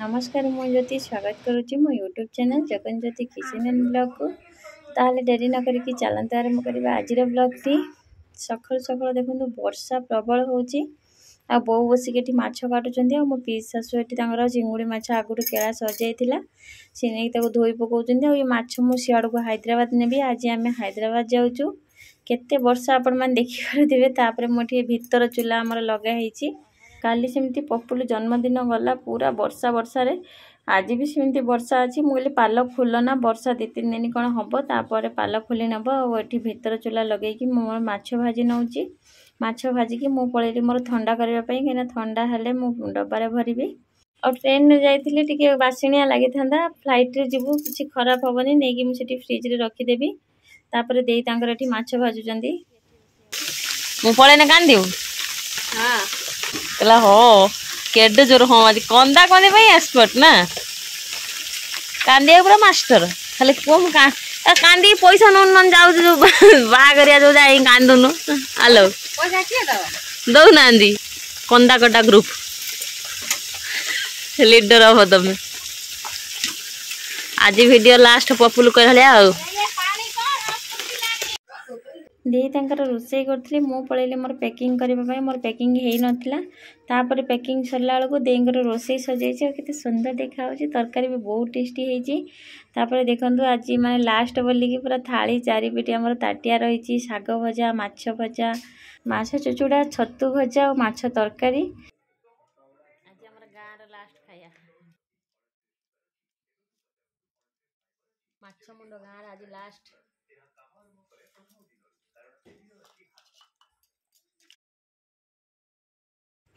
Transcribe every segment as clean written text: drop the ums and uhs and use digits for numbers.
नमस्कार मु ज्योति स्वागत करुच्ची मो YouTube channel Jagan Jyoti kitchen and blog को ताहले डेरी न करिकी चलते आरंभ करवा आज ब्लॉग टी सखल सखल देखो वर्षा प्रबल होची आ बो बसिक माछ काटुचंदी आ मो पीस शाशु एठी तांगर चिंगुड़ी माछ आगुरु केळा सजाइथिला से नै ताको धोई पकाउचंदी आ माछ मु सियाड़ को हैदराबाद नेबी आज आमे हैदराबाद जाउचू केते वर्षा आपण मान देखि करथिबे तापरे मोठी भीतर चूल्हा हमर लगा हेची काली सेमती पपुलु जन्मदिन गला पूरा वर्षा वर्षा रे आज भी सेमती वर्षा अछि मु कहली पाल फुल ना वर्षा 2-3 दिन कोन हबो तापर पाल फुली नबो आ एठी भीतर चूल्हा लगै कि मो माछ भाजी नउची माछ भाजी कि मो पळेली मोर ठंडा करबा पई केना ठंडा हले मु डब्बारे भरिबी और ट्रेन में जाइथिले टिके बासिनिया लागि थांदा फ्लाइट रे जिबु किछि खराब होबनी नै कि मु सेठी फ्रिज रे रखि देबी तापर देई तांकर एठी माछ भाजु जंदी मु पळे ना कांदिउ हां कला हो केड जोर हो आज कंदा कंदे भाई एक्सपर्ट ना कांदे पूरा मास्टर खाली कोम का कांदी पैसा नन नन जाउ जो बागरिया जो जाई कांदुनु हेलो पैसा के दो दौ नांदी कंदा कटा ग्रुप लीडर हो तुम आज वीडियो लास्ट पपुल कहले आ देई तांकर रोसई करथली मो पळेले मोर पैकिंग करबा पई मोर पैकिंग हेई नथिला तापर पैकिंग सरला को देंगर रोसई सजै छै केते सुंदर देखाउ छै तरकारी भी बहुत टेस्टी हेई छै तापर देखंतु आज माने लास्ट बोली की पूरा थाली चारि पिटी हमर ताटिया रही छी साग भजा माछ चुचुड़ा छत्तू भजा और माछ तरकारी आज हमर गां रो लास्ट खाया माछ मुंडो गां आज लास्ट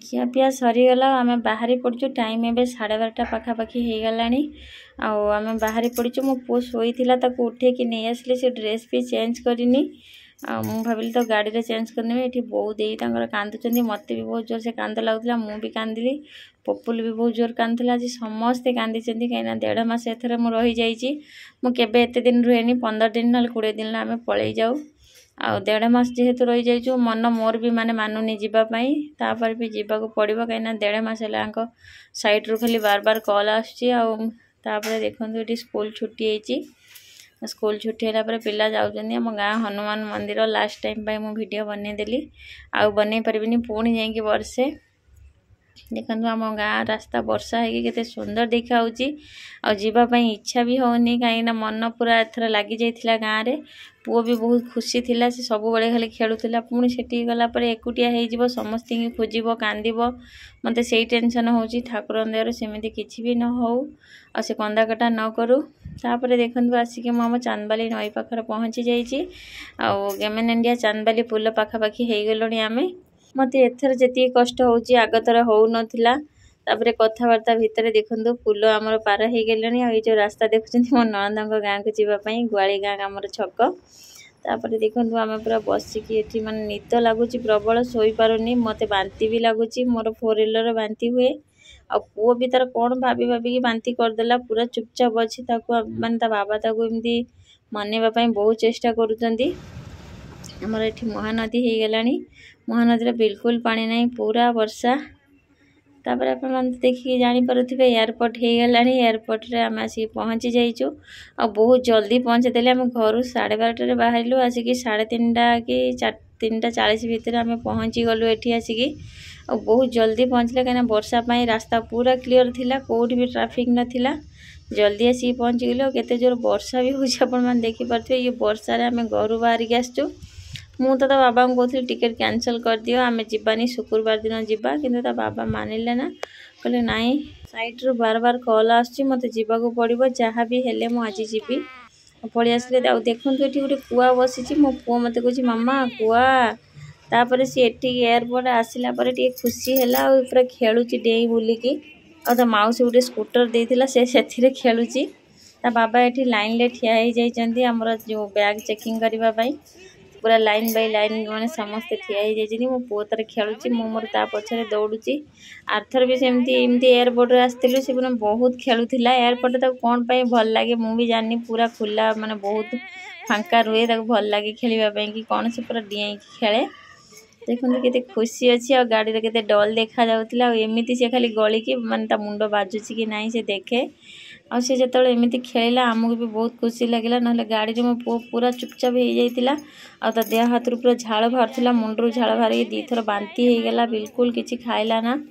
खिया पिया सरीगला आम बाहरी पड़चु टाइम एवं 12:30 पाखापाखि हो गलानी आम बाहरी पड़चु मो पु शोई उठे कि नहीं आसले से ड्रेस भी चेंज करनी मु भाविली तो गाड़ी रे चेंज करने ये बहुत दे कांदुचंदी मत भी बहुत जोर से कांद लगुला मु भी कांदिली पपुल भी बहुत जोर कांदुला आज समस्ते कांदी कहीं 1.5 मास एथर मु रही जाइए मु केबे एते दिन रुहेनी 15 दिन ना 20 दिन आम पलि जाऊ आ 1.5 मास जेहेतु रही जाइछु मन मोर भी माने मानुनी जीवा पई तापर भी जीवा को पड़िबो कहीं 1.5 मास हलांको साइड रो खाली बार बार कॉल आछि आ तापर देखंतु एटी स्कूल छुट्टी हेची स्कूल छुट्टी हला पर पिला जाउजनी हम गां हनुमान मंदिर लास्ट टाइम पई मु वीडियो बने देली आ बने परबिनी पुणी जाई कि वर्षे देखंतु हम गां रास्ता वर्षा है केते सुंदर देखाउची आ जीवा पई इच्छा भी होनी काई ना मन पूरा एथरा लागि जाइथिला गां रे पुओ भी बहुत खुशी थिला से सब बळे खाली खेलुथिला पुणी सेठी गला पर एकुटिया हे जीवो समस्ती की खोजिबो कांदिबो मते सेही टेंशन होची ठाकुर अंदर सेमिति किछि भी न हो आ से कंदा कटा न करू तापर देखंतु आसिके हम चांदबाली नई पाखर पहुंची जाईची आ गेमेन इंडिया चांदबाली पुल पाखा पाखी हे गेलोनी आमे मते एथर जति कष्ट होची आगतर हो नथिला तापर कथावार्ता भितर देखंतु पुल हमर पार हे गेलनी आ जो रास्ता देखुचंती मो ननंदଙ୍କ गां को जीवा पई ग्वाली गां हमर छक तापर देखंतु आमे पूरा बसिकी एठी मन निद लागुची प्रबल सोई पारुनी मते बांती भी लागुची मोर 4 व्हीलर बांती हुए आ पुओ भी तार कोन भाबी भाबी की बांती कर देला पूरा चुपचाप अछि ताको मन ता बाबा ताको एमदी मनेबा पई बहुत चेष्टा करूचंदी हमर एठी महानदी हे गेलानी महानदी रे बिल्कुल पानी नहीं पूरा वर्षा तापर अपन मन देखि जानि परथिबे एयरपोर्ट हे गेलानी एयरपोर्ट रे हम आसी पहुंची जाइछु आ बहुत जल्दी पहुंचे देले हम घर 12:30 रे बाहरिलु आसी कि 3:30 कि 3:40 भीतर हम पहुंची गलु एठी आसी कि आ बहुत जल्दी पहुंचले कना वर्षा पई रास्ता पूरा क्लियर थिला कोठी भी ट्रैफिक नथिला जल्दी आसी पहुंची गेलो केते जोर वर्षा भी होछ अपन मन देखि परथिबे ये वर्षा रे हम घर बाहर के आसछु मु तो बाबा को कहथि टिकट कैंसिल कर दियो आमे जिबानी शुक्रवार दिन जिबा किंतु ता बाबा मानिले ना कहले नाही साइड रो बार बार कॉल आछि मते जिबा को पड़िबो जहा भी हेले मु आज जिबी पळि आसले देखंतु एठी गुटे कुआ बसिछि मो पुओ मते कहछि मम्मा कुआ तापर से एठी एयरपोर्ट आसिला पर टी खुशी हैला और पूरा खेलुची डेई बुली की और ता माउस गुटे स्कूटर देथिला से सेथिरे खेलुची ता बाबा एठी लाइन ले ठिया हे जाई चंदी हमर जो बैग चेकिंग करबा पई पूरा लाइन बाय लाइन माने समस्त ठिया हे जाई मो पो तर खेलुची मो मोर ता पछरे दौडुची आर्थर भी सेमती एयरपोर्ट रे आस्तिलु से बहुत खेलुथिला एयरपोर्ट ता कोन पई भल लागे मु भी जानि पूरा खुला माने बहुत फांका रुए ता भल लागे खेलिबा पई कि कोन से पूरा डियाई खेले देखो केते खुशी अच्छी और गाड़ी केते डल देखा जाउतिला एमती से खाली गली की माने मुंड बाजुची कि नहीं से देखे और से जो एमती खेला आमको भी बहुत खुशी लगे ना गाड़ी में मो पूरा चुपचाप हो जाता आ देह हाथ पूरा झाड़ बाहर मुंडू झाड़ बाहर दी थर बांती हो गला बिल्कुल किसी खाइला ना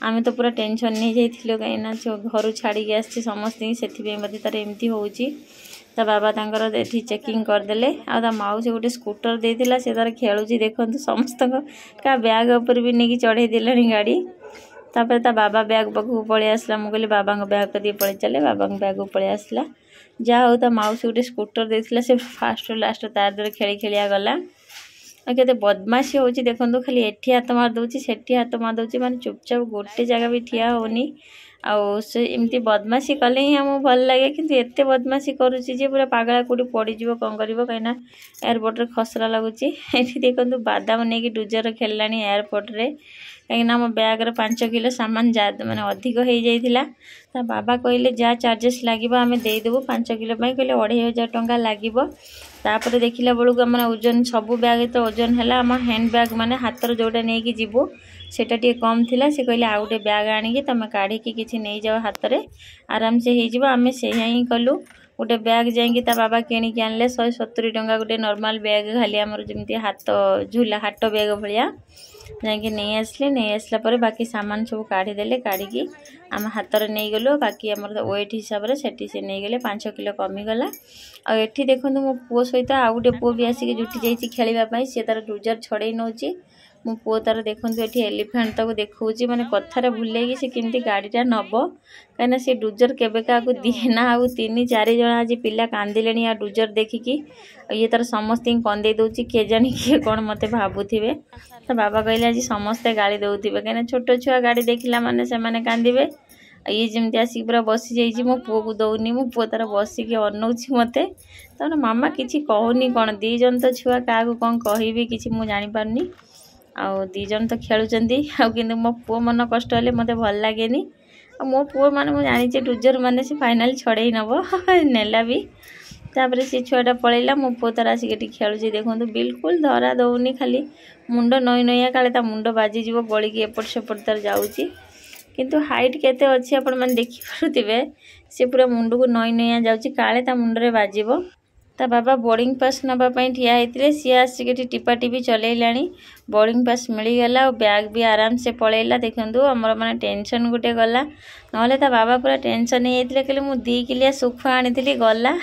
आम तो पूरा टेंशन नहीं जाइलु कहीं घर छाड़ी आसी समस्त से तार एमती होची ता बाबा तांकर एठी चेकिंग करदेले आ ता माउसी गोटे स्कूटर देथिला से तार खेलुची देखंतु समस्त का बैग ऊपर भी नहीं चढ़े दिलानी गाड़ी तापर ता बाबा बैग पाखु पळे आसला मु कहली बाबा बैग कदी पळे चले बाबा बैग पळे आसला जा हो ता माउसी गोटे स्कूटर देथिला से फास्ट लास्ट तार दर खेली खेलिया गला केते बदमाशी होची देखंतु खाली एठी हाथ मार दोची सेठी हाथ मार दोची माने चुपचाप गोटे जगह भी ठिया होनी आउ से एमती बदमाशी कले ही हमको भल लगे किंतु एते बदमाशी करूची जे पूरा पागला कोडी पड़ी जीवो कोन करिवो कहिना एयरपोर्ट रे खसरा लागुची एठी देखंतु बादाम नै कि डुजर खेललानी एयरपोर्ट रे कहीं हम बैग रे 5 किलो सामान माने अधिक हो जाइथिला ता बाबा कहले जा चार्जेस लागिबो हमें दे देबो 5 किलो पई कहले 2500 टंका लागिबो तापर देखिला बेलू हम ओजन सबू बैग तो ओजन है आम हैंड बैग माने हाथ जोटा नहीं कि जीवो सेटा टी कम थिला से कहले आ गोटे बैग आनिकी तुम काढ़ी किछि नहीं जाओ हाथ रे आराम से हो जिवो आमे से ही कलु गोटे बैग जाइए ता बाबा किणिकी आनले 170 टंका गोटे नॉर्मल बैग खाली आमर जमती हाथ झूला हाट बैग भाया जाकि नहीं आसले नहीं आसला पर बाकी सामान सब काढ़ीदेले काढ़ी आम हाथ में नहीं गलु बाकी आम वेट हिसाब से नहीं गले 5 किलो कमीगला आठी देखो मो पुओ सहित आउ गोटे पुओ भी आसिक जुटी जाइए खेलवाई सी तार डुजर छड़े नौची मो पुओ तार देखो ये एलिफेंट तक देखा माने कथार भूल से केमती गाड़ीटा नब कहीं सी डुजर केबे क्या दिए ना आउ 3-4 जन आज पिला कांदिले आ डुजर देखिकी ये तार समस्त कंदे दौर किए जानी किए कौन मत भावुवे तो बाबा कहले आज समस्ते गाड़ी दौथे कहीं छोट छुआ गाड़ी देखला माने से माने कांदिबे ये जमी आसिक पूरा बसी जाइए मो पुओ को दौनी मो पुओ तार बसिक अनौची मत तर मामा किसी कहूनी कौन दी जन तो छुआ क्या कौन कहबी कि मुझे जापारनी आउ दी जन तो खेलुंट आउ मो पुओ मन कष्ट हेल्ले मत भल लगे मो पुओ मान मुझे जानी डुजर मैंने से फाइनाल छड़े नब नेला भी तापर से छुआटा पलैला मो पुओ तार आसिक खेलुची देखो बिल्कुल धरा दौनी खाली मुंड नई नईया काले ता मुंड बाजिज गलिकी एपट सेपट तार जाऊँगी किंतु हाइट केते अच्छी आपण मैंने देखिपे सी पूरा मुंड को नई नईया जाऊँगी काले ता मुंडरे बाजिबो ता बाबा बोर्डिंग पास नापी ठिया होते सी आसिक टिपा टिपी चलैलाणी बोर्डिंग पास मिलगला और बैग भी आराम से पलैला देखु आमर माने टेंशन गोटे गला ना ता बाबा पूरा टेंशन हो कहले मुझे 2 किलिया सुखुआ आनी गला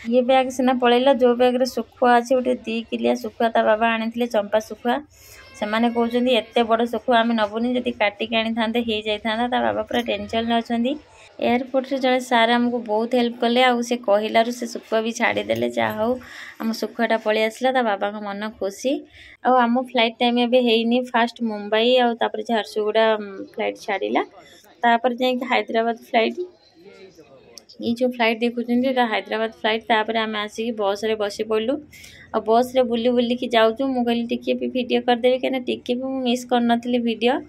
ये बैग सिना पलैला जो बैग सुखुआ अच्छे गोटे 2 किलिया सुखुआ ता बाबा आनी चंपा सुखुआ से मैंने कहते एत बड़ सुखुआ आम नबुनी जब काटिक आनी था हो जाता ता बाबा पूरा टेंशन अच्छा एयरपोर्ट से जड़े सार आमको बहुत हेल्प कले आउ से कहलु से सुखुआ भी छाड़ीदे जहा हो आम सुखुआटा पलि आसला ता बाबा का मन खुशी आम फ्लाइट टाइम एवं फास्ट मुंबई आउे झारसुगुड़ा फ्लाइट छाड़ा तापर जा हैदराबाद फ्लाइट ये जो फ्लाइट देखुं हैदराबाद फ्लाइट तापर आम आसिक बस रे बसी पड़लु और बस रे बुली बुलिकी जाऊँ मुझे टिके भी वीडियो करदेवी कहीं टिके भी मिस कर नी वीडियो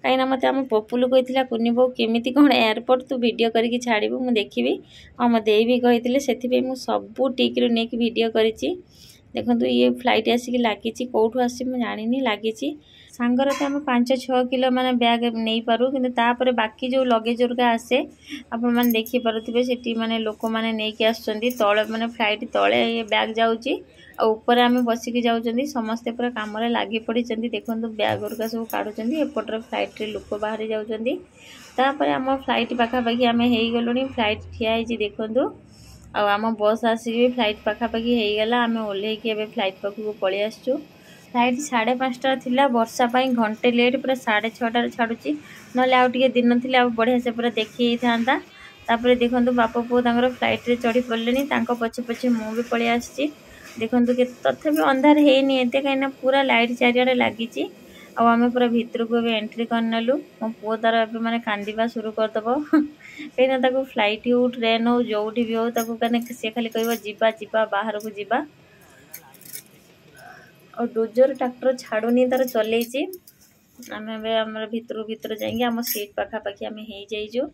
कहीं मत आम पपुलु कही कुनी बो केमी कौन एयरपोर्ट तू वीडियो करके छाड़ू मुझे देखी और मो दे भी कही से सबू टिक नहीं वीडियो करी देखो ये फ्लाइट आसिक लगी कौटू आसी मुझे जानी लगी सांगर तो आम 5-6 किलो माने बैग नहीं पारू कि बाकी जो लगेज उर्गा आसे आपण मैंने देखिपे से माने लोक मैंने नहीं आसुँच तले मैंने फ्लाइट तले ये बैग जाऊँगी ऊपर आम बसिकी जाऊँ समस्ते पूरा कम लगी पड़ी देखो बैग उर्गा सब काढ़ुंट एपटे फ्लाइट रे लोक बाहरी जापर आम फ्लाइट पाखापाखि आम हो गलु फ्लाइट ठिया देखु आम बस आसिक फ्लाइट पाखापाखि होगला आम ओह्लैकी फ्लाइट पाखक पलि आसचु फ्लाइट 5:30 थिला वर्षा पाई घंटे लेट पूरा 6:30 छाड़ुची ना आउ टे दिन थी बढ़िया से पूरा देखी था तापर देखो बापा पुओ फ्लाइट रे चढ़ी पड़े पछे पछे मु भी पलि आसी देखो तथापि अंधार है कहीं पूरा लाइट चारिआडे लगी आम पूरा भितर को एंट्री करनेलु मो पुओ तार माने कांदिबा शुरू करदेव कहीं फ्लाइट हो ट्रेन हो जो भी हो सी खाली कह जीवा जीवा बाहर को जीवा और डोजर ट्रैक्टर छाड़ूनी तार चलैची आम भितर जाइए आम सीट पाखापाखि आम हो जाइजु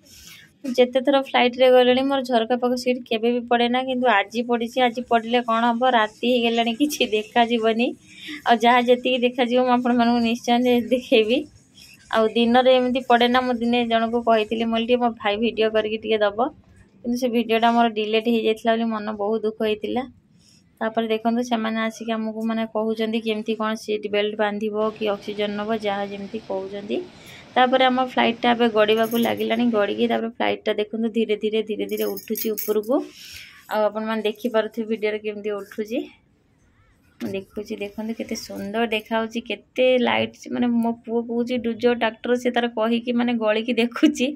ଯେତେ ଥର ଫ୍ଲାଇଟ୍ରେ ଗଲେଣି ମୋର ଝରକା ପାଖ ସିଟ୍ କେବେ ବି ପଡ଼େ ନା, କିନ୍ତୁ ଆଜି ପଡ଼ିଛି। ଆଜି ପଡ଼ିଲେ କ'ଣ ହେବ, ରାତି ହେଇଗଲାଣି କିଛି ଦେଖାଯିବନି। ଆଉ ଯାହା ଯେତିକି ଦେଖାଯିବ ମୁଁ ଆପଣମାନଙ୍କୁ ନିଶ୍ଚୟ ଦେଖେଇବି। ଆଉ ଦିନରେ ଏମିତି ପଡ଼େ ନା। ମୁଁ ଦିନେ ଜଣକୁ କହିଥିଲି ମୁଁ ଟିକେ ମୋ ଭାଇ ଭିଡ଼ିଓ କରିକି ଟିକେ ଦେବ, କିନ୍ତୁ ସେ ଭିଡ଼ିଓଟା ମୋର ଡିଲେଟ୍ ହେଇଯାଇଥିଲା ବୋଲି ମନ ବହୁତ ଦୁଃଖ ହେଇଥିଲା। ତାପରେ ଦେଖନ୍ତୁ ସେମାନେ ଆସିକି ଆମକୁ ମାନେ କହୁଛନ୍ତି କେମିତି କ'ଣ ସିଟ୍ ବେଲ୍ଟ ବାନ୍ଧିବ କି ଅକ୍ସିଜେନ୍ ନେବ, ଯାହା ଯେମିତି କହୁଛନ୍ତି। ତାପରେ ଆମ ଫ୍ଲାଇଟ୍ଟା ଏବେ ଗଡ଼ିବାକୁ ଲାଗିଲାଣି। ଗଡ଼ିକି ତାପରେ ଫ୍ଲାଇଟ୍ଟା ଦେଖନ୍ତୁ ଧୀରେ ଧୀରେ ଉଠୁଛି ଉପରକୁ। ଆଉ ଆପଣମାନେ ଦେଖିପାରୁଥିବେ ଭିଡ଼ିଓରେ କେମିତି ଉଠୁଛି। ମୁଁ ଦେଖୁଛି, ଦେଖନ୍ତୁ କେତେ ସୁନ୍ଦର ଦେଖାଯାଉଛି, କେତେ ଲାଇଟ୍। ମାନେ ମୋ ପୁଅ କହୁଛି ଡୁଜୋ ଡାକ୍ତର, ସେ ତାର କହିକି ମାନେ ଗଳିକି ଦେଖୁଛି।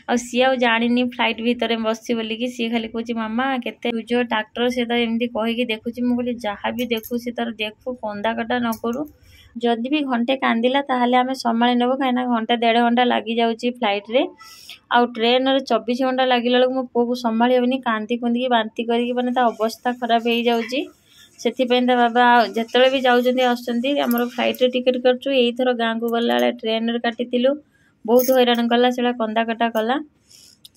ଆଉ ସିଏ ଆଉ ଜାଣିନି ଫ୍ଲାଇଟ୍ ଭିତରେ ବସିଛି ବୋଲିକି। ସିଏ ଖାଲି କହୁଛି ମାମା କେତେ ଡୁଜୋ ଡାକ୍ତର, ସେ ତାର ଏମିତି କହିକି ଦେଖୁଛି। ମୁଁ କହିଲି ଯାହା ବି ଦେଖୁ ସେ ତାର ଦେଖୁ, କନ୍ଦା କଟା ନ କରୁ। ଯଦି ବି ଘଣ୍ଟେ କାନ୍ଦିଲା ତାହେଲେ ଆମେ ସମ୍ଭାଳି ନେବୁ, କାହିଁକିନା ଘଣ୍ଟେ 1.5 ଘଣ୍ଟା ଲାଗିଯାଉଛି ଫ୍ଲାଇଟ୍ରେ। ଆଉ ଟ୍ରେନ୍ରେ 24 ଘଣ୍ଟା ଲାଗିଲା ବେଳକୁ ମୋ ପୁଅକୁ ସମ୍ଭାଳି ହେବନି, କାନ୍ଦି କୁନ୍ଦିକି ବାନ୍ତି କରିକି ମାନେ ତା ଅବସ୍ଥା ଖରାପ ହେଇଯାଉଛି। ସେଥିପାଇଁ ତା ବାବା ଯେତେବେଳେ ବି ଯାଉଛନ୍ତି ଆସୁଛନ୍ତି ଆମର ଫ୍ଲାଇଟ୍ରେ ଟିକେଟ୍ କରୁଛୁ। ଏଇଥର ଗାଁକୁ ଗଲାବେଳେ ଟ୍ରେନ୍ରେ କାଟିଥିଲୁ, ବହୁତ ହଇରାଣ କଲା, ସେଟା କନ୍ଦା କଟା କଲା।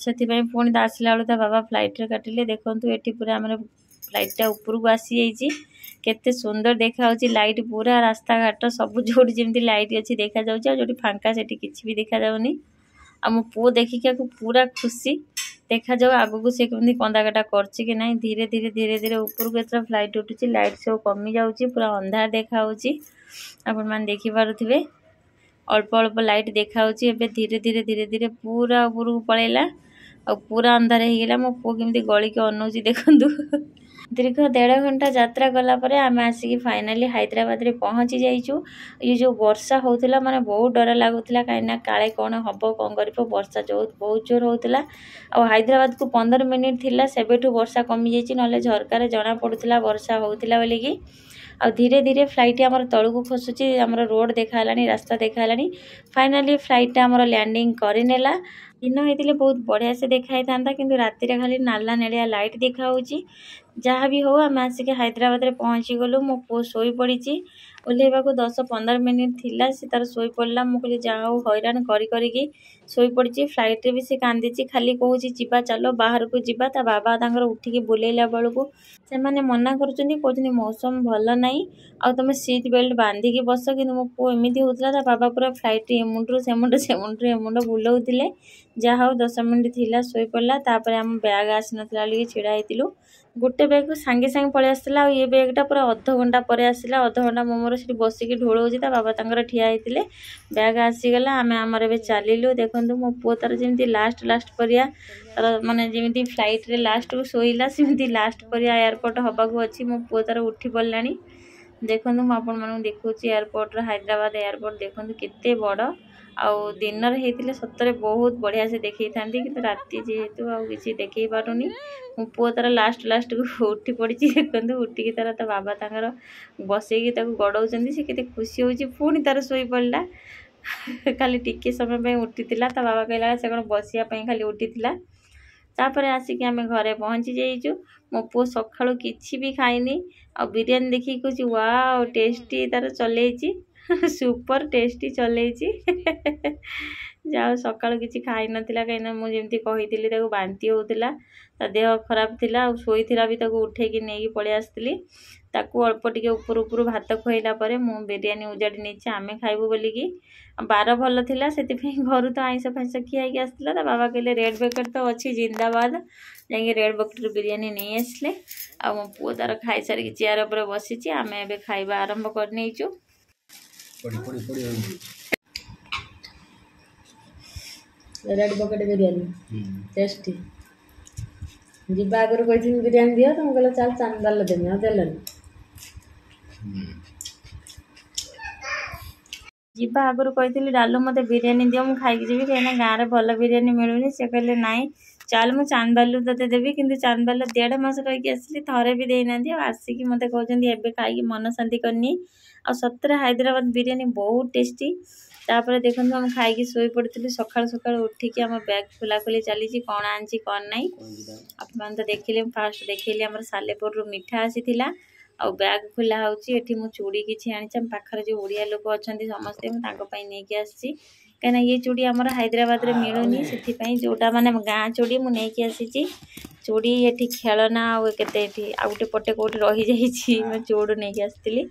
ସେଥିପାଇଁ ପୁଣି ଆସିଲା ବେଳକୁ ତା ବାବା ଫ୍ଲାଇଟ୍ରେ କାଟିଲେ। ଦେଖନ୍ତୁ ଏଠି ପୁରା ଆମର ଫ୍ଲାଇଟ୍ଟା ଉପରକୁ ଆସିଯାଇଛି। କେତେ ସୁନ୍ଦର ଦେଖାଯାଉଛି, ଲାଇଟ୍ ପୁରା ରାସ୍ତାଘାଟ ସବୁ ଯୋଉଠି ଯେମିତି ଲାଇଟ୍ ଅଛି ଦେଖାଯାଉଛି। ଆଉ ଯୋଉଠି ଫାଙ୍କା ସେଠି କିଛି ବି ଦେଖାଯାଉନି। ଆଉ ମୋ ପୁଅ ଦେଖିକି ଆକୁ ପୁରା ଖୁସି। ଦେଖାଯାଉ ଆଗକୁ ସେ କେମିତି କନ୍ଦାକଟା କରୁଛି କି ନାହିଁ। ଧୀରେ ଧୀରେ ଉପରକୁ ଏଥର ଫ୍ଲାଇଟ୍ ଉଠୁଛି, ଲାଇଟ୍ ସବୁ କମି ଯାଉଛି, ପୁରା ଅନ୍ଧାର ଦେଖାଯାଉଛି। ଆପଣମାନେ ଦେଖିପାରୁଥିବେ ଅଳ୍ପ ଅଳ୍ପ ଲାଇଟ୍ ଦେଖାଯାଉଛି। ଏବେ ଧୀରେ ଧୀରେ ପୁରା ଉପରକୁ ପଳେଇଲା ଆଉ ପୁରା ଅନ୍ଧାର ହେଇଗଲା। ମୋ ପୁଅ କେମିତି ଗଳିକି ଅନଉଛି ଦେଖନ୍ତୁ। ଦୀର୍ଘ 1.5 ଘଣ୍ଟା ଯାତ୍ରା କଲା ପରେ ଆମେ ଆସିକି ଫାଇନାଲି ହାଇଦ୍ରାବାଦରେ ପହଞ୍ଚି ଯାଇଛୁ। ଏ ଯେଉଁ ବର୍ଷା ହେଉଥିଲା ମାନେ ବହୁତ ଡର ଲାଗୁଥିଲା, କାହିଁକିନା କାଳେ କ'ଣ ହେବ, କ'ଣ କରିବ। ବର୍ଷା ବହୁତ ଜୋର ହେଉଥିଲା। ଆଉ ହାଇଦ୍ରାବାଦକୁ 15 ମିନିଟ୍ ଥିଲା, ସେବେଠୁ ବର୍ଷା କମିଯାଇଛି, ନହେଲେ ଝରକାରେ ଜଣାପଡ଼ୁଥିଲା ବର୍ଷା ହେଉଥିଲା ବୋଲିକି। ଆଉ ଧୀରେ ଧୀରେ ଫ୍ଲାଇଟ୍ ଆମର ତଳକୁ ଖସୁଛି, ଆମର ରୋଡ଼ ଦେଖାହେଲାଣି, ରାସ୍ତା ଦେଖାହେଲାଣି। ଫାଇନାଲି ଫ୍ଲାଇଟ୍ଟା ଆମର ଲ୍ୟାଣ୍ଡିଂ କରିନେଲା। ଦିନ ହେଇଥିଲେ ବହୁତ ବଢ଼ିଆ ସେ ଦେଖା ହେଇଥାନ୍ତା, କିନ୍ତୁ ରାତିରେ ଖାଲି ନାଲା ନେଳିଆ ଲାଇଟ୍ ଦେଖାହେଉଛି। ଯାହା ବି ହେଉ ଆମେ ଆସିକି ହାଇଦ୍ରାବାଦରେ ପହଞ୍ଚିଗଲୁ। ମୋ ପୁଅ ଶୋଇପଡ଼ିଛି। ଓହ୍ଲାଇବାକୁ 10-15 ମିନିଟ୍ ଥିଲା, ସେ ତାର ଶୋଇପଡ଼ିଲା। ମୁଁ କହିଲି ଯାହା ହେଉ, ହଇରାଣ କରିକି ଶୋଇପଡ଼ିଛି। ଫ୍ଲାଇଟ୍ରେ ବି ସେ କାନ୍ଦିଛି, ଖାଲି କହୁଛି ଯିବା ଚାଲ ବାହାରକୁ ଯିବା। ତା ବାବା ତାଙ୍କର ଉଠିକି ବୁଲେଇଲା ବେଳକୁ ସେମାନେ ମନା କରୁଛନ୍ତି, କହୁଛନ୍ତି ମୌସମ ଭଲ ନାହିଁ, ଆଉ ତୁମେ ସିଟ୍ ବେଲ୍ଟ ବାନ୍ଧିକି ବସ। କିନ୍ତୁ ମୋ ପୁଅ ଏମିତି ହେଉଥିଲା, ତା ବାବା ପୁରା ଫ୍ଲାଇଟ୍ ଏମୁଣ୍ଡରୁ ସେମୁଣ୍ଡ ବୁଲଉଥିଲେ। ଯାହା ହେଉ 10 ମିନିଟ୍ ଥିଲା, ଶୋଇପଡ଼ିଲା। ତାପରେ ଆମ ବ୍ୟାଗ୍ ଆସିନଥିଲା ବୋଲିକି ଛିଡ଼ା ହେଇଥିଲୁ। ଗୋଟେ ବ୍ୟାଗ୍କୁ ସାଙ୍ଗେ ପଳେଇ ଆସିଥିଲା, ଆଉ ଏ ବ୍ୟାଗ୍ଟା ପୁରା ଅଧଘଣ୍ଟା ପରେ ଆସିଲା। ଅଧଘଣ୍ଟା ମୁଁ ମୋର ସେଠି ବସିକି ଢୋଳଉଛି, ତା ବାବା ତାଙ୍କର ଠିଆ ହେଇଥିଲେ। ବ୍ୟାଗ୍ ଆସିଗଲା, ଆମେ ଆମର ଏବେ ଚାଲିଲୁ। ଦେଖନ୍ତୁ ମୋ ପୁଅ ତାର ଯେମିତି ଲାଷ୍ଟ ପରିଆ, ତାର ମାନେ ଯେମିତି ଫ୍ଲାଇଟ୍ରେ ଲାଷ୍ଟକୁ ଶୋଇଲା, ସେମିତି ଲାଷ୍ଟ ପରିଆ ଏୟାରପୋର୍ଟ ହେବାକୁ ଅଛି। ମୋ ପୁଅ ତାର ଉଠି ପଡ଼ିଲାଣି। ଦେଖନ୍ତୁ ମୁଁ ଆପଣମାନଙ୍କୁ ଦେଖାଉଛି ଏୟାରପୋର୍ଟର, ହାଇଦ୍ରାବାଦ ଏୟାରପୋର୍ଟ ଦେଖନ୍ତୁ କେତେ ବଡ଼। ଆଉ ଦିନରେ ହେଇଥିଲେ ସତରେ ବହୁତ ବଢ଼ିଆ ସେ ଦେଖେଇଥାନ୍ତି, କିନ୍ତୁ ରାତି ଯେହେତୁ ଆଉ କିଛି ଦେଖେଇ ପାରୁନି। ମୋ ପୁଅ ତାର ଲାଷ୍ଟକୁ ଉଠି ପଡ଼ିଛି। ଦେଖନ୍ତୁ ଉଠିକି ତାର ତା ବାବା ତାଙ୍କର ବସେଇକି ତାକୁ ଗଡ଼ଉଛନ୍ତି, ସେ କେତେ ଖୁସି ହେଉଛି। ପୁଣି ତାର ଶୋଇପଡ଼ିଲା, ଖାଲି ଟିକେ ସମୟ ପାଇଁ ଉଠିଥିଲା। ତା ବାବା କହିଲା ସେ କ'ଣ ବସିବା ପାଇଁ ଖାଲି ଉଠିଥିଲା। ତାପରେ ଆସିକି ଆମେ ଘରେ ପହଞ୍ଚି ଯାଇଛୁ। ମୋ ପୁଅ ସକାଳୁ କିଛି ବି ଖାଇନି, ଆଉ ବିରିୟାନୀ ଦେଖିକି କହୁଛି ୱାଓ ଟେଷ୍ଟି, ତାର ଚଲେଇଛି ସୁପର ଟେଷ୍ଟି ଚଲେଇଛି। ଯାହା ସକାଳୁ କିଛି ଖାଇନଥିଲା, କାହିଁକିନା ମୁଁ ଯେମିତି କହିଥିଲି ତାକୁ ବାନ୍ତି ହେଉଥିଲା, ତା ଦେହ ଖରାପ ଥିଲା। ଆଉ ଶୋଇଥିଲା ବି, ତାକୁ ଉଠେଇକି ନେଇକି ପଳେଇ ଆସିଥିଲି। ତାକୁ ଅଳ୍ପ ଟିକେ ଉପରୁ ଭାତ ଖୁଆଇଲା ପରେ ମୁଁ ବିରିୟାନୀ ଉଜାଡ଼ି ନେଇଛି ଆମେ ଖାଇବୁ ବୋଲିକି। ବାର ଭଲ ଥିଲା, ସେଥିପାଇଁ ଘରୁ ତ ଆଇଁଷ ଫାଇଁଷ ଖିଆ ହେଇକି ଆସିଥିଲା। ତା ବାବା କହିଲେ ରେଡ୍ ବକେଟ୍ ତ ଅଛି ଜିନ୍ଦାବାଦ, ଯାଇକି ରେଡ୍ ବକେଟ୍ରୁ ବିରିୟାନୀ ନେଇ ଆସିଲେ। ଆଉ ମୋ ପୁଅ ତାର ଖାଇସାରିକି ଚେୟାର ଉପରେ ବସିଛି। ଆମେ ଏବେ ଖାଇବା ଆରମ୍ଭ କରିନେଇଛୁ। Red bucket biryani tasty. ଯିବା ଆଗରୁ କହିଥିଲି ବିରିୟାନୀ ଦିଅ, ତମେ କହିଲ ଚାଲ ଚାନ୍ଦାଲ ଦେମି, ଆଉ ଦେଲନି। ଯିବା ଆଗରୁ କହିଥିଲି ଡାଲୁ ମୋତେ ବିରିୟାନୀ ଦିଅ, ମୁଁ ଖାଇକି ଯିବି, କାହିଁକିନା ଗାଁରେ ଭଲ ବିରିୟାନୀ ମିଳୁନି। ସେ କହିଲେ ନାଇଁ ଚାଲ ମୁଁ ଚାନ୍ଦବାଲିରୁ ତୋତେ ଦେବି, କିନ୍ତୁ ଚାନ୍ଦବାଲିରେ 1.5 ମାସ ରହିକି ଆସିଲି, ଥରେ ବି ଦେଇନାହାନ୍ତି। ଆଉ ଆସିକି ମୋତେ କହୁଛନ୍ତି ଏବେ ଖାଇକି ମନ ଶାନ୍ତି କରିନି। ଆଉ ସତରେ ହାଇଦ୍ରାବାଦ ବିରିୟାନୀ ବହୁତ ଟେଷ୍ଟି। ତାପରେ ଦେଖନ୍ତୁ ଆମେ ଖାଇକି ଶୋଇପଡ଼ିଥିଲୁ। ସକାଳୁ ଉଠିକି ଆମ ବ୍ୟାଗ୍ ଖୋଲାଖୋଲି ଚାଲିଛି, କ'ଣ ଆଣିଛି କ'ଣ ନାହିଁ ଆପଣମାନେ ତ ଦେଖିଲେ। ମୁଁ ଫାଷ୍ଟ ଦେଖେଇଲି ଆମର ସାଲେପୁରରୁ ମିଠା ଆସିଥିଲା, ଆଉ ବ୍ୟାଗ୍ ଖୋଲା ହେଉଛି। ଏଠି ମୁଁ ଚୁଡ଼ି କିଛି ଆଣିଛି, ଆମ ପାଖରେ ଯେଉଁ ଓଡ଼ିଆ ଲୋକ ଅଛନ୍ତି ସମସ୍ତେ, ମୁଁ ତାଙ୍କ ପାଇଁ ନେଇକି ଆସିଛି। कहीं ये चूड़ी आमर हैदराबाद रे मिलूनी से जोटा माने गाँ चूड़ी मुझे आसी चूड़ी ये खेलना आते आ गोटे पटे कौटे रही जाइए चूड़ नहीं आसती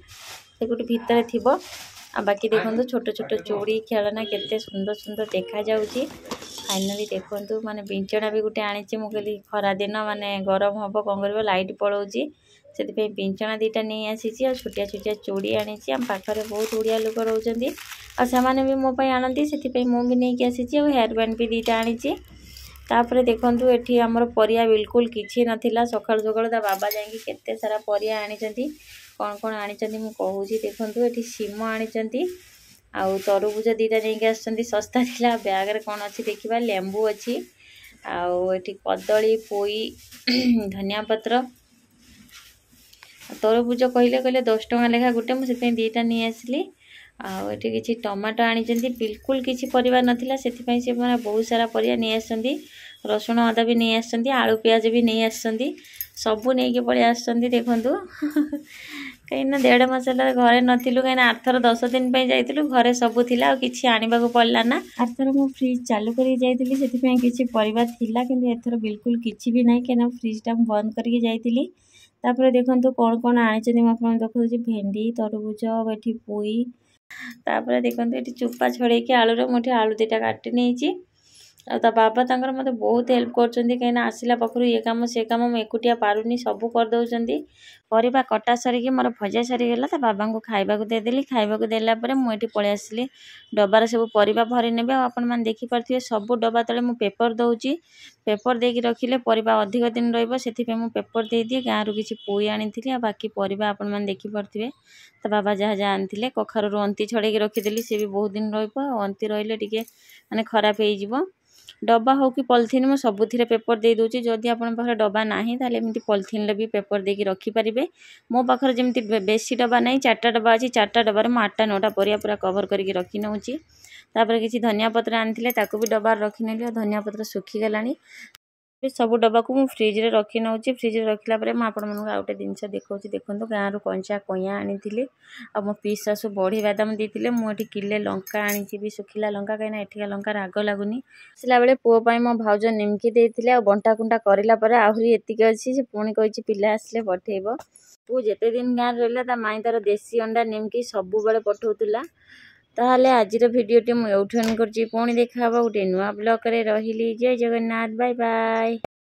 से गोटे भितर थी आ बाकी देखो छोट छोट चूड़ी खेलना केते सुंदर सुंदर देखा जाउची। फाइनाली देखो माने बिंचना भी गोटे आनी मुझे खरा दिन माने गरम हम कौन कर लाइट पलाऊँगी से बिंचना दीटा नहीं आसी छोटिया छोटिया चूड़ी आनी आम पाखे बहुत ओडिया लोक रोचे आने भी मोप आनती से मुझे नहीं आसी हेयर बैंड भी दीटा आनी। तापर देखूँ ये आमर परिया बिल्कुल किसी नाला सका सका बाबा जाके सारा परिया आनी कौन कौन आनी कहूँ देखूँ ये सीम आनी आउ तरबुज दीटा नहीं आसती सस्ता थिला बैग रे कौन अच्छी देखा लेंबू अच्छी आउ ये कदली पोई धनिया पत्र तरबुज कहले कहले 10 टଙ୍କା लेखा गोटे मुझे दीटा नहीं आसली आउ ये किसी टमाटो आनी बिल्कुल किसी परिवार नाला से मैंने बहुत सारा परिया नहीं आसती रसुण अदा भी नहीं आसती आलू प्याज भी नहीं आसती सबू नहीं पलि आसती देखूँ कहीं 1.5 मास घरे नथिलु कहीं आरथर 10 दिन जाइलु घरे सबू थिला किछि आनिबाकू पड़ला ना आरथर मो फ्रिज चालू करी जाइतिली सेति किछि परिबा थिला किंतु एथर बिल्कुल किछि भी नाही केना फ्रिज टा बंद करके जाइतिली। तापर देखंतु कोन कोन आनिचनी म आपन देखौछि भेंडी तरबुज एठी पोई तापर देखंतु एठी चुप्पा छड़े के आलू रे मोठी आलू दीटा काटि नेछि आ बाबा तांकर मते बहुत हेल्प करछन्ती कहिना आसिला पाखरु ये काम से काम म एकुटिया पारुनी सब कर दउछन्ती परिबा कटा सरी के मोर भजा सरी गेला ता बाबा को खाइबाकू दे देली खाइबाकू देला परे मु एठी पळे आसली डब्बार सब परिबा भरि नेबे आपन मान देखि परथिए सब डब्बा तळे मु पेपर दउची पेपर देकी रखिले परिबा अधिक दिन रहइबो सेथि पे मु पेपर दे दिए गाँ रु किछि पोई आनिथिली आ बाकी परिबा आपन मान देखि परथिबे ता बाबा जहा जहा आनथिले कखारु अंती छड़े के रखि देली से भी बहुत दिन रहइबो अंती रहिले टिके माने खराब हेइ जिवो डब्बा हो कि पॉलिथिन में सबुथिरे पेपर दे दूची जदि आपन पाखरे डब्बा नाही ताले एमती पॉलिथिन ले भी पेपर देकी रखि परिबे मो पाखरे जेमती बेसी डब्बा नाही 4टा डब्बा अछि 4टा डब्बा रे 8टा 9टा परिया पूरा कवर करके रखि नउची। तापर किछि धनिया पत्र आनथिले ताको भी डब्बा रखि नेली धनिया पत्र सुखी गलानी सब डब्बा को फ्रिज रे रखी नउची फ्रिज रे रखिला परे म आपन मन आउटे जिंस देखौची देखंतु गाँ रु कंचा कोया आनिथिले आ मो पीस सासु बड़ी बादाम देथिले मु एठी किले लंका आनिची भी सुखिला लंका कहिना एठिका लंका राग लागुनी सिला बेले पुओ पई मो भाउज निमकी देथिले आ बंटा कुंटा करिला परे आहुरी एतिके अछि से पुणी कहिची पिला आसले पठेइबो पु जेते दिन गाँ रहला ता माई तार देसी अंडा निमकी सब बेले पठौतुला। ताहले आजिर भिडियोटी मु एउठन करची पुणी देखा हबा गोटे नुआ ब्लॉग रे रहिली जय जगन्नाथ बाय बाय।